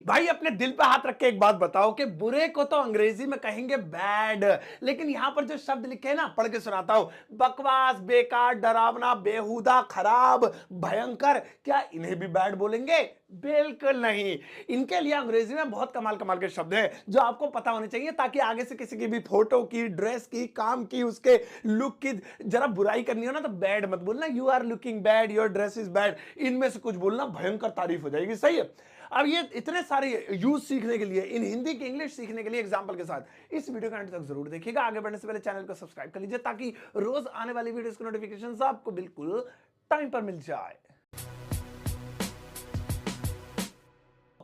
भाई अपने दिल पे हाथ रख के एक बात बताओ कि बुरे को तो अंग्रेजी में कहेंगे बैड, लेकिन यहां पर जो शब्द लिखे हैं ना, पढ़ के सुनाता हूं। बकवास, बेकार, डरावना, बेहुदा, खराब, भयंकर, क्या इन्हें भी बैड बोलेंगे? बिल्कुल नहीं। इनके लिए अंग्रेजी में बहुत कमाल कमाल के शब्द हैं जो आपको पता होने चाहिए, ताकि आगे से किसी की भी फोटो की, ड्रेस की, काम की, उसके लुक की जरा बुराई करनी हो ना, तो बैड मत बोलना, you are looking bad, your dress is bad, इनमें से कुछ बोलना, भयंकर तारीफ हो जाएगी। सही है। अब ये इतने सारे यूज सीखने के लिए, इन हिंदी की इंग्लिश सीखने के लिए एग्जांपल के साथ इस वीडियो का अंत तक जरूर देखिएगा। आगे बढ़ने से पहले चैनल को सब्सक्राइब कर लीजिए, ताकि रोज आने वाली वीडियोस की नोटिफिकेशन आपको बिल्कुल टाइम पर मिल जाए।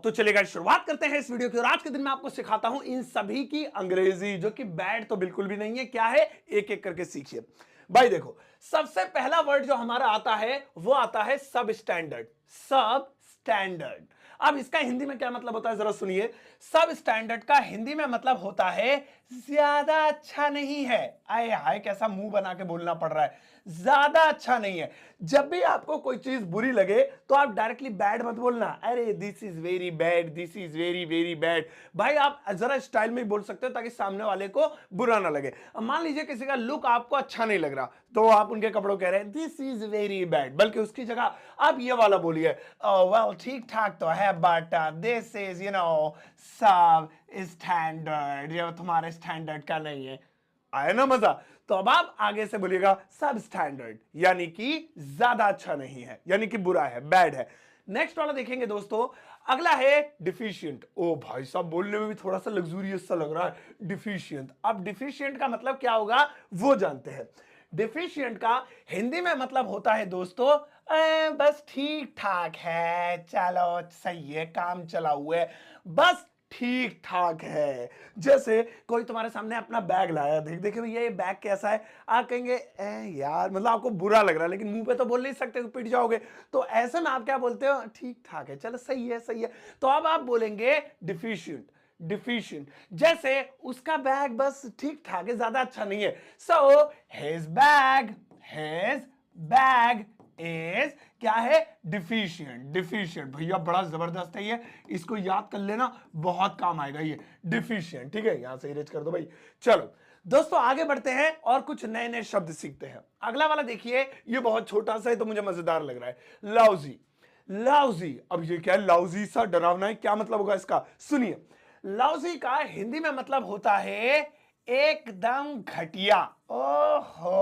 तो चलिए शुरुआत करते हैं इस वीडियो की, और आज के दिन मैं आपको सिखाता हूं इन सभी की अंग्रेजी, जो कि बैड तो बिल्कुल भी नहीं है। क्या है, एक एक करके सीखिए। भाई देखो, सबसे पहला वर्ड जो हमारा आता है वो आता है सब स्टैंडर्ड। सब स्टैंडर्ड। अब इसका हिंदी में क्या मतलब होता है, जरा सुनिए। सब स्टैंडर्ड का हिंदी में मतलब होता है ज्यादा अच्छा नहीं है। आए हाय, कैसा मुंह बना के बोलना पड़ रहा है, ज्यादा अच्छा नहीं है। जब भी आपको कोई चीज बुरी लगे तो आप डायरेक्टली बैड मत बोलना, अरे this is very bad, this is very very bad. भाई आप जरा स्टाइल में बोल सकते हो ताकि सामने वाले को बुरा ना लगे। अब मान लीजिए किसी का लुक आपको अच्छा नहीं लग रहा, तो आप उनके कपड़ों कह रहे हैं दिस इज वेरी बैड, बल्कि उसकी जगह आप ये वाला बोलिए, वेल ठीक ठाक तो है, बट दिस इज सब स्टैंडर्ड, ये तुम्हारे स्टैंडर्ड का नहीं है। आया ना मजा? तो अब आप आगे से बोलिएगा सब स्टैंडर्ड, यानी कि ज्यादा अच्छा नहीं है, यानी कि बुरा है, बैड है। नेक्स्ट वाला देखेंगे दोस्तों, अगला है डिफिशियंट। ओ भाई साहब, बोलने में भी थोड़ा सा लग्जूरियस सा लग रहा है, डिफिशियंट। अब डिफिशियंट का मतलब क्या होगा वो जानते हैं। डिफिशियंट का हिंदी में मतलब होता है दोस्तों, बस ठीक ठाक है, चलो सही है, काम चला हुआ है, बस ठीक ठाक है। जैसे कोई तुम्हारे सामने अपना बैग लाया, देख देखे भैया ये बैग कैसा है, आप कहेंगे यार, मतलब आपको बुरा लग रहा है, लेकिन मुंह पे तो बोल नहीं सकते, पिट जाओगे। तो ऐसे में आप क्या बोलते हो, ठीक ठाक है, चलो सही है सही है। तो अब आप बोलेंगे डिफिशियंट। डिफिशियंट जैसे उसका बैग बस ठीक ठाक है, ज्यादा अच्छा नहीं है। सो हिज बैग इज क्या है, डिफिशियंट। डिफिशियंट भैया बड़ा जबरदस्त है ये, इसको याद कर लेना, बहुत काम आएगा ये डिफिशियंट। ठीक है, यहां से इरेज कर दो भाई। चलो दोस्तों आगे बढ़ते हैं और कुछ नए नए शब्द सीखते हैं। अगला वाला देखिए, ये बहुत छोटा सा है तो मुझे मजेदार लग रहा है, लाउजी। लाउजी, अब ये क्या है, लाउजी सा डरावना है, क्या मतलब होगा इसका, सुनिए। लाउजी का हिंदी में मतलब होता है एकदम घटिया। ओहो,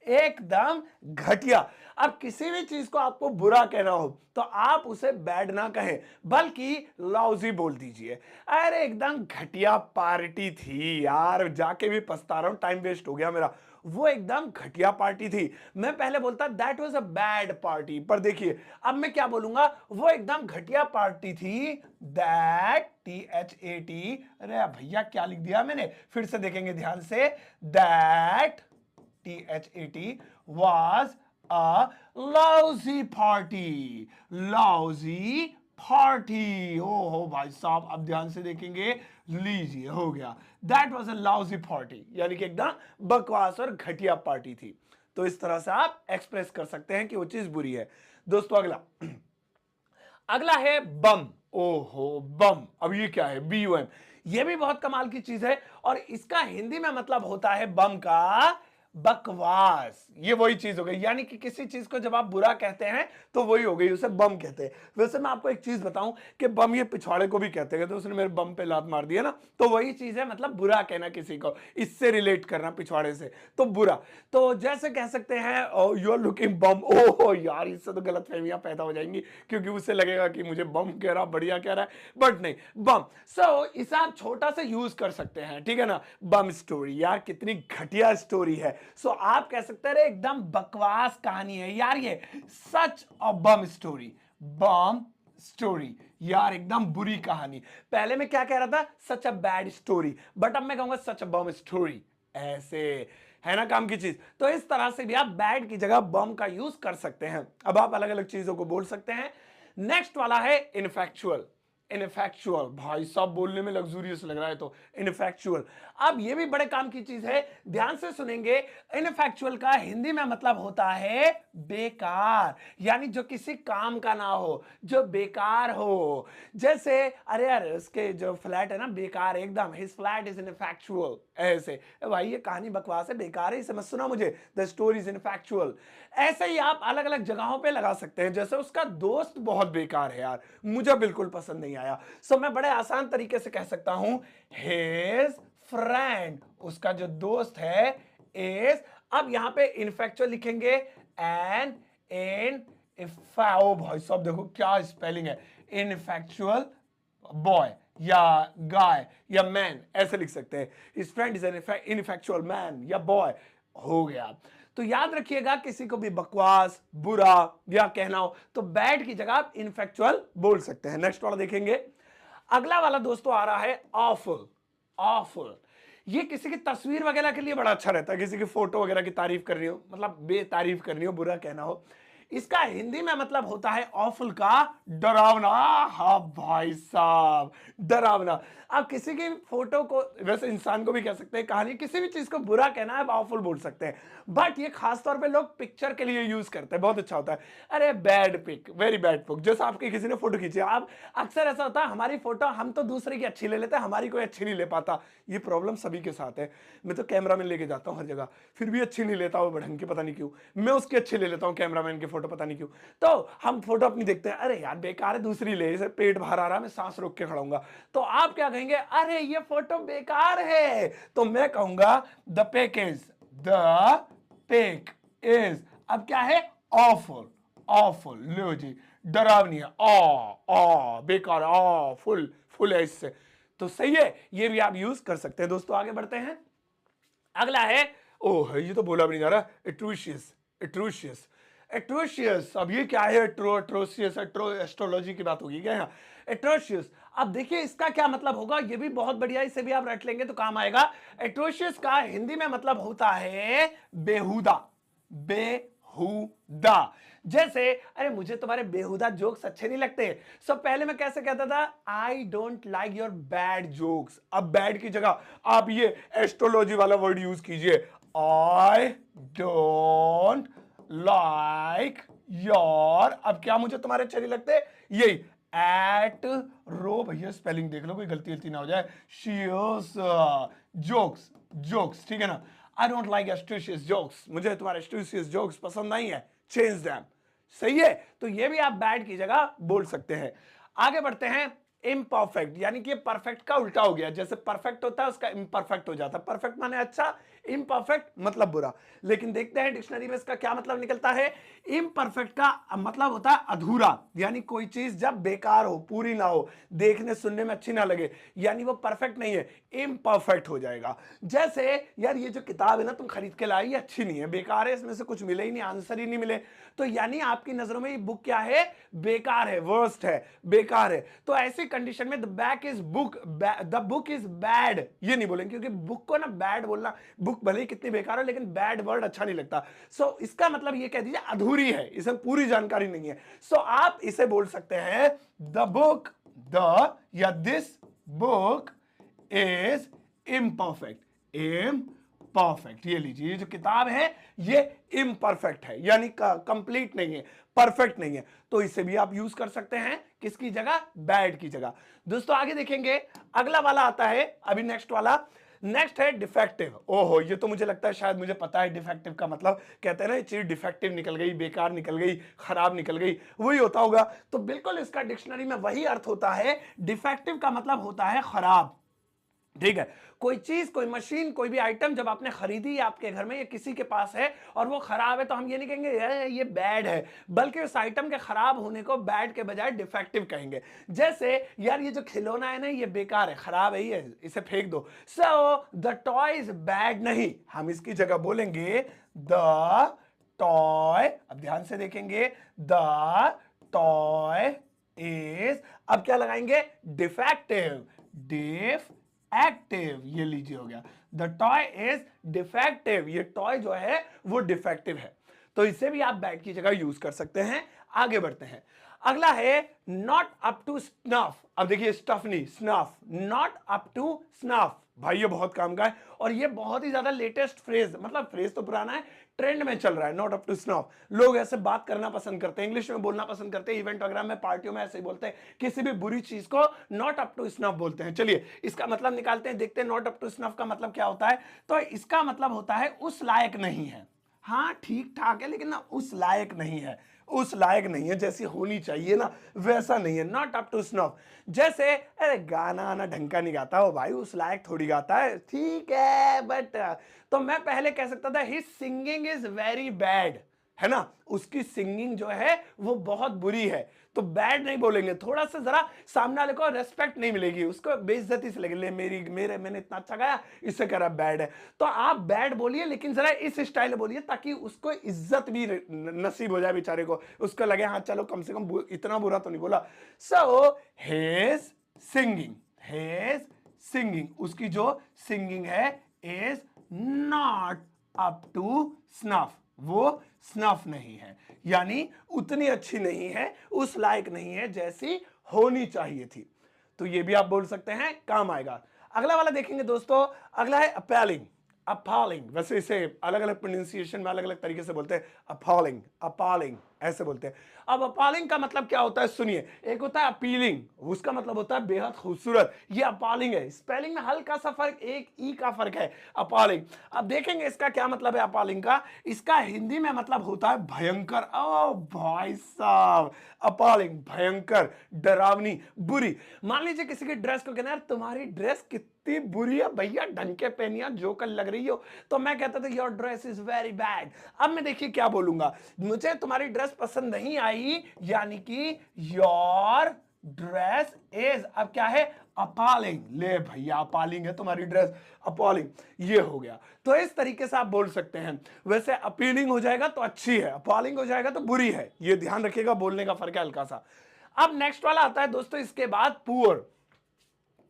एकदम घटिया। अब किसी भी चीज को आपको बुरा कहना हो तो आप उसे बैड ना कहें, बल्कि लाउजी बोल दीजिए। अरे एकदम घटिया पार्टी थी यार, जाके भी पछता रहा हूं, टाइम वेस्ट हो गया मेरा, वो एकदम घटिया पार्टी थी। मैं पहले बोलता that was a bad party, पर देखिए अब मैं क्या बोलूंगा, वो एकदम घटिया पार्टी थी, दैट THAT, अरे भैया क्या लिख दिया मैंने, फिर से देखेंगे ध्यान से, that THAT was a lousy party, lousy party. ओ हो भाई साहब, अब ध्यान से देखेंगे, लीजिए हो गया, that was a lousy party, यानी कि एकदम बकवास और घटिया पार्टी थी। तो इस तरह से आप एक्सप्रेस कर सकते हैं कि वो चीज बुरी है। दोस्तों अगला, अगला है बम। ओहो बम, अब ये क्या है, BUM। ये भी बहुत कमाल की चीज है, और इसका हिंदी में मतलब होता है बम का बकवास। ये वही चीज हो गई, यानी कि किसी चीज को जब आप बुरा कहते हैं तो वही हो गई, उसे बम कहते हैं। वैसे मैं आपको एक चीज बताऊं कि बम ये पिछवाड़े को भी कहते हैं, तो उसने मेरे बम पे लात मार दी है ना, तो वही चीज है, मतलब बुरा कहना किसी को, इससे रिलेट करना पिछवाड़े से, तो बुरा। तो जैसे कह सकते हैं यू आर लुकिंग बम, ओहो यार, इससे तो गलतफहमियां पैदा हो जाएंगी, क्योंकि उसे लगेगा कि मुझे बम कह रहा, बढ़िया कह रहा है, बट नहीं, बम। सो इसे आप छोटा सा यूज कर सकते हैं, ठीक है ना, बम स्टोरी, यार कितनी घटिया स्टोरी है। सो आप कह सकते हैं एकदम बकवास कहानी है यार ये, सच अ बम स्टोरी, बम स्टोरी, यार एकदम बुरी कहानी। पहले मैं क्या कह रहा था, सच अ बैड स्टोरी, बट अब मैं कहूंगा सच अ बम स्टोरी। ऐसे है ना काम की चीज। तो इस तरह से भी आप बैड की जगह बम का यूज कर सकते हैं। अब आप अलग अलग चीजों को बोल सकते हैं। नेक्स्ट वाला है इनफैक्चुअल। इनफैक्चुअल, भाई साहब बोलने में लग्जूरियस लग रहा है तो इनफैक्चुअल। अब ये भी बड़े काम की चीज है, ध्यान से सुनेंगे। इनफैक्चुअल का हिंदी में मतलब होता है बेकार, यानी जो किसी काम का ना हो, जो बेकार हो। जैसे अरे यार उसके जो फ्लैट है ना बेकार है एकदम, हिज फ्लैट इज इनफैक्चुअल, ऐसे भाई ये कहानी बकवास है, बेकार है, इसे मत सुना मुझे, द स्टोरी इज इनफैक्चुअल। ऐसे ही आप अलग अलग जगहों पे लगा सकते हैं, जैसे उसका दोस्त बहुत बेकार है यार, मुझे बिल्कुल पसंद नहीं आया। सो मैं बड़े आसान तरीके से कह सकता हूं हिज फ्रेंड, उसका जो दोस्त है इज, अब यहां पे इनफैक्चुअल लिखेंगे एन इन इफाओ, भाई साहब देखो क्या स्पेलिंग है, इनफैक्चुअल बॉय या गाय या मैन ऐसे लिख सकते हैं, his friend is an ineffectual man या बॉय, हो गया। तो याद रखिएगा किसी को भी बकवास, बुरा या कहना हो तो बैड की जगह आप इनफैक्चुअल बोल सकते हैं। नेक्स्ट वाला देखेंगे। अगला वाला दोस्तों आ रहा है ऑफुल। ऑफुल ये किसी की तस्वीर वगैरह के लिए बड़ा अच्छा रहता है, किसी की फोटो वगैरह की तारीफ करनी हो, मतलब बेतारीफ करनी हो, बुरा कहना हो। इसका हिंदी में मतलब होता है ऑफुल का डरावना। हाँ भाई साहब डरावना। आप किसी की फोटो को, वैसे इंसान को भी कह सकते हैं, कहानी किसी भी चीज को बुरा कहना है ऑफुल बोल सकते हैं, बट ये खासतौर पे लोग पिक्चर के लिए यूज करते हैं, बहुत अच्छा होता है। अरे bad pic, very bad pic, जैसे आपकी किसी ने फोटो खींची, आप अक्सर ऐसा होता है हमारी फोटो हम तो दूसरे की अच्छी ले लेते हैं, हमारी कोई अच्छी नहीं ले पाता। ये प्रॉब्लम सभी के साथ है। मैं तो कैमरा मैन लेके जाता हूँ हर जगह, फिर भी अच्छी नहीं लेता वो बढ़ंग की, पता नहीं क्यों। मैं उसकी अच्छी ले लेता हूँ कैमरामैन की फोटो, पता नहीं क्यों। तो हम फोटो अपनी देखते हैं, अरे यार बेकार है, दूसरी ले, इसे पेट बाहर आ रहा है, मैं सांस रोक के खड़ा हूंगा। तो आप क्या कहेंगे, अरे ये फोटो बेकार है, तो मैं कहूंगा the pic is, the pic is, अब क्या है, ऑफुल। ऑफुल लो जी, डरावनी है, बेकार, फुल, फुल है इससे, तो सही है, ये भी आप यूज कर सकते हैं। दोस्तों आगे बढ़ते हैं। अगला है, ओह ये तो बोला भी नहीं जा रहा, एट्रूशियस। एट्रूशियस, एट्रोशियस, अब ये क्या है, एट्रोशियस, एस्ट्रोलॉजी की बात होगी क्या यहाँ, एट्रोशियस। अब देखिए इसका क्या मतलब होगा, ये भी बहुत बढ़िया, इसे भी आप रट लेंगे तो काम आएगा। एट्रोशियस का हिंदी में मतलब होता है बेहुदा। बेहुदा, जैसे अरे मुझे तुम्हारे बेहुदा जोक्स अच्छे नहीं लगते, सब पहले मैं कैसे कहता था, I don't like your bad jokes. अब बैड की जगह आप ये एस्ट्रोलॉजी वाला वर्ड यूज कीजिए, आई डोंट लाइक योर, अब क्या मुझे तुम्हारे अच्छे नहीं लगते, यही एट रो, भैया स्पेलिंग देख लो कोई गलती गलती ना हो जाए, शियोस जोक्स, जोक्स, ठीक है ना, आई डोंट लाइक एस्ट्रोशियस जोक्स, मुझे तुम्हारे एस्ट्रोशियस जोक्स पसंद नहीं है, चेंज दैम। सही है, तो ये भी आप बैड की जगह बोल सकते हैं। आगे बढ़ते हैं। इम्परफेक्ट, यानी कि परफेक्ट का उल्टा हो गया, जैसे परफेक्ट होता है उसका इम्परफेक्ट हो जाता है, परफेक्ट माने अच्छा, इम्परफेक्ट मतलब बुरा। लेकिन देखते हैं डिक्शनरी में इसका क्या मतलब निकलता है। इम्परफेक्ट का मतलब होता है अधूरा, यानी कोई चीज जब बेकार हो, पूरी ना हो, देखने सुनने में अच्छी ना लगे, यानी वो परफेक्ट नहीं है, इम्परफेक्ट हो जाएगा। जैसे यार ये जो किताब है ना तुम खरीद के लाई, ये अच्छी नहीं है, बेकार है, इसमें से कुछ मिले ही नहीं, आंसर ही नहीं मिले, तो यानी आपकी नजरों में ये बुक क्या है, बेकार है, वर्स्ट है, बेकार है। तो ऐसी कंडीशन में the back is book, the book is bad, ये नहीं बोलेंगे, क्योंकि बुक को ना बैड बोलना, बुक भले ही कितनी बेकार हो लेकिन बैड वर्ड अच्छा नहीं लगता। सो इसका मतलब ये कह दीजिए अधूरी है, इसमें पूरी जानकारी नहीं है। सो आप इसे बोल सकते हैं द बुक, द या this book is imperfect. Imperfect, ये लीजिए, ये जो किताब है ये इम्परफेक्ट है, यानी कंप्लीट नहीं है, परफेक्ट नहीं है, तो इसे भी आप यूज कर सकते हैं किसकी जगह, बैड की जगह। दोस्तों आगे देखेंगे, अगला वाला आता है अभी नेक्स्ट वाला। नेक्स्ट है डिफेक्टिव। ओहो ये तो मुझे लगता है शायद मुझे पता है डिफेक्टिव का मतलब, कहते हैं ना ये चीज डिफेक्टिव निकल गई, बेकार निकल गई, खराब निकल गई, वही होता होगा। तो बिल्कुल इसका डिक्शनरी में वही अर्थ होता है, डिफेक्टिव का मतलब होता है खराब, ठीक है। कोई चीज, कोई मशीन, कोई भी आइटम जब आपने खरीदी आपके घर में या किसी के पास है और वो खराब है, तो हम ये नहीं कहेंगे ये बैड है, बल्कि उस आइटम के खराब होने को बैड के बजाय डिफेक्टिव कहेंगे। जैसे यार ये जो खिलौना है ना ये बेकार है, खराब है, ये इसे फेंक दो, so the toy is bad, नहीं, हम इसकी जगह बोलेंगे द टॉय, अब ध्यान से देखेंगे, द टॉय इज, अब क्या लगाएंगे, डिफेक्टिव, एक्टिव, ये लीजिए हो गया, द टॉय इज डिफेक्टिव, ये टॉय जो है वो डिफेक्टिव है, तो इसे भी आप बैड की जगह यूज कर सकते हैं। आगे बढ़ते हैं। अगला है नॉट अप टू स्नफ। अब देखिए स्टफ नहीं, snuff, not up to snuff. भाई ये बहुत काम का है और ये बहुत ही ज्यादा लेटेस्ट फ्रेज, मतलब फ्रेज तो पुराना है, ट्रेंड में चल रहा है। नॉट अप टू स्नफ, लोग ऐसे बात करना पसंद करते हैं, इंग्लिश में बोलना पसंद करते हैं, इवेंट वगैरह में, पार्टियों में ऐसे ही बोलते हैं, किसी भी बुरी चीज को नॉट अप टू स्नफ बोलते हैं। चलिए इसका मतलब निकालते हैं, देखते हैं नॉट अप टू स्नफ का मतलब क्या होता है। तो इसका मतलब होता है उस लायक नहीं है। हाँ ठीक ठाक है लेकिन ना उस लायक नहीं है, उस लायक नहीं है, जैसी होनी चाहिए ना वैसा नहीं है, नॉट अप टू स्नफ। जैसे अरे गाना आना ढंग का नहीं गाता हो भाई, उस लायक थोड़ी गाता है, ठीक है बट, तो मैं पहले कह सकता था his singing is very bad, है ना, उसकी सिंगिंग जो है वो बहुत बुरी है। तो बैड नहीं बोलेंगे, थोड़ा सा जरा सामने वाले को रेस्पेक्ट नहीं मिलेगी, उसको बेइज्जती से लगेगी, ले मैंने इतना अच्छा गाया, इससे कह रहा बैड है। तो आप बैड बोलिए लेकिन जरा इस स्टाइल में बोलिए ताकि उसको इज्जत भी नसीब हो जाए बेचारे को, उसको लगे हाँ चलो कम से कम इतना बुरा तो नहीं बोला। So his singing, his singing, उसकी जो सिंगिंग है is not up to snuff, वो स्नफ नहीं है, यानी उतनी अच्छी नहीं है, उस लायक नहीं है जैसी होनी चाहिए थी। तो ये भी आप बोल सकते हैं, काम आएगा। अगला वाला देखेंगे दोस्तों, अगला है अपैलिंग, अपॉलिंग। वैसे इसे अलग अलग प्रोनाउंसिएशन में अलग अलग तरीके से बोलते हैं, अपॉलिंग, अपॉलिंग ऐसे बोलते हैं। अब अपॉलिंग का मतलब क्या होता है सुनिए, एक होता है अपीलिंग, उसका मतलब होता है बेहद खूबसूरत, ये अपॉलिंग है, स्पेलिंग में हल्का सा फर्क, एक ई का फर्क है, अपॉलिंग। अब देखेंगे इसका क्या मतलब है अपॉलिंग का, इसका हिंदी में मतलब होता है भयंकर। ओ भाई साहब, अपॉलिंग, भयंकर, डरावनी, बुरी। मान लीजिए किसी की ड्रेस को कहना यार तुम्हारी ड्रेस कितनी बुरी है भैया, ढंग के पहनिया, जो कल लग रही हो, तो मैं कहता था your dress is very bad. अब मैं देखिए क्या बोलूंगा, मुझे तुम्हारी ड्रेस पसंद नहीं आई, यानी कि योर ड्रेस इज, अब क्या है, अपॉलिंग। ले भैया अपॉलिंग है तुम्हारी ड्रेस, अपॉलिंग, ये हो गया। तो इस तरीके से आप बोल सकते हैं। वैसे अपीलिंग हो जाएगा तो अच्छी है, अपॉलिंग हो जाएगा तो बुरी है, ये ध्यान रखिएगा, बोलने का फर्क है हल्का सा। अब नेक्स्ट वाला आता है दोस्तों इसके बाद, पुअर।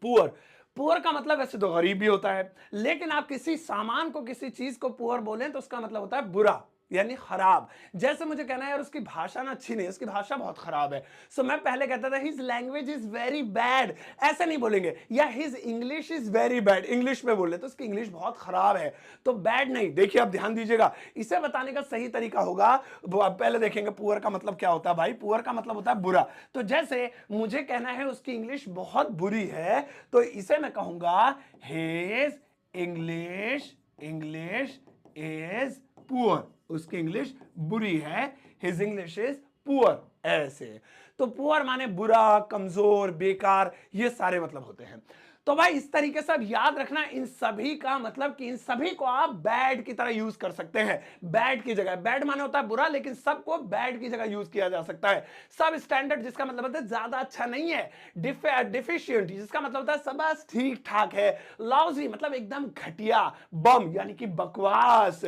पुअर, पुअर का मतलब वैसे तो गरीब भी होता है, लेकिन आप किसी सामान को, किसी चीज को पुअर बोलें तो उसका मतलब होता है बुरा, यानी खराब। जैसे मुझे कहना है यार उसकी भाषा ना अच्छी नहीं है, उसकी भाषा बहुत खराब है, सो मैं पहले कहता था his language is very bad, ऐसे नहीं बोलेंगे, या his English is very bad, English में बोले तो उसकी इंग्लिश बहुत खराब है, तो बैड नहीं। देखिए आप ध्यान दीजिएगा, इसे बताने का सही तरीका होगा, वो आप पहले देखेंगे पुअर का मतलब क्या होता है भाई, पुअर का मतलब होता है बुरा। तो जैसे मुझे कहना है उसकी इंग्लिश बहुत बुरी है, तो इसे मैं कहूंगा his English, English is poor, उसकी इंग्लिश बुरी है, हिज इंग्लिश इज पुअर, ऐसे। तो पुअर माने बुरा, कमजोर, बेकार, ये सारे मतलब होते हैं। तो भाई इस तरीके से अब याद रखना, इन सभी का मतलब कि इन सभी को आप बैड की तरह यूज कर सकते हैं। बैड की जगह, बैड माने होता है बुरा, लेकिन सबको बैड की जगह यूज किया जा सकता है। सब स्टैंडर्ड जिसका मतलब होता है ज्यादा अच्छा नहीं है, डिफिशिएंट जिसका मतलब होता है सब बस ठीक ठाक है, लॉजी मतलब एकदम घटिया, बम यानी कि बकवास,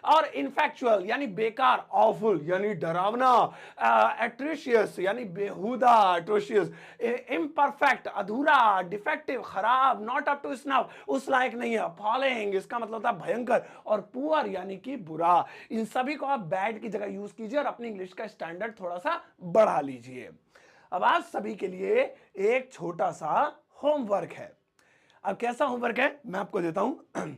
और इनफैक्चुअल यानी बेकार, ऑफुल यानी डरावना, एट्रिशियस यानी बेहुदा, एट्रोशियस, इम्परफेक्ट अधूरा, डिफेक्टिव खराब, नॉट अप टू स्नफ उस लायक नहीं है, फॉलोइंग इसका मतलब होता है भयंकर, और पुअर यानी कि बुरा। इन सभी को आप बैड की जगह यूज कीजिए और अपनी इंग्लिश का स्टैंडर्ड थोड़ा सा बढ़ा लीजिए। अब आप सभी के लिए एक छोटा सा होमवर्क है। अब कैसा होमवर्क है मैं आपको देता हूं।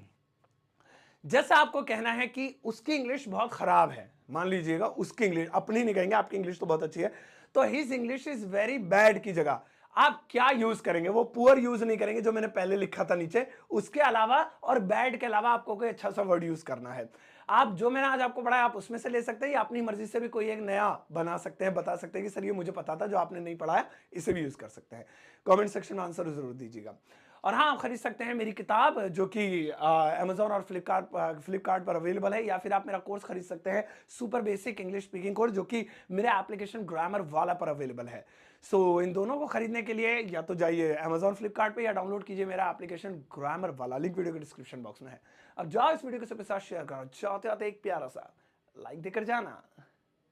जैसा आपको कहना है कि उसकी इंग्लिश बहुत खराब है, मान लीजिएगा उसकी इंग्लिश, अपनी नहीं कहेंगे, आपकी इंग्लिश तो बहुत अच्छी है, तो his English is very bad की जगह आप क्या यूज करेंगे, वो पुअर यूज नहीं करेंगे जो मैंने पहले लिखा था नीचे, उसके अलावा और बैड के अलावा आपको कोई अच्छा सा वर्ड यूज करना है। आप जो मैंने आज आपको पढ़ाया आप उसमें से ले सकते हैं, या अपनी मर्जी से भी कोई एक नया बना सकते हैं, बता सकते हैं कि सर ये मुझे पता था जो आपने नहीं पढ़ाया, इसे भी यूज कर सकते हैं। कमेंट सेक्शन में आंसर जरूर दीजिएगा। और हाँ, आप खरीद सकते हैं मेरी किताब जो कि अमेजोन और फ्लिपकार्ट पर अवेलेबल है, या फिर आप मेरा कोर्स खरीद सकते हैं, super basic English speaking course, जो कि मेरे एप्लीकेशन ग्रामर वाला पर अवेलेबल है। सो इन दोनों को खरीदने के लिए या तो जाइए अमेजोन फ्लिपकार्ट पे, या डाउनलोड कीजिए मेरा एप्लीकेशन ग्रामर वाला, लिंक वीडियो के डिस्क्रिप्शन बॉक्स में है। अब जाओ इस वीडियो को सबके साथ शेयर करो, चाहते आते एक प्यारा सा लाइक देकर जाना।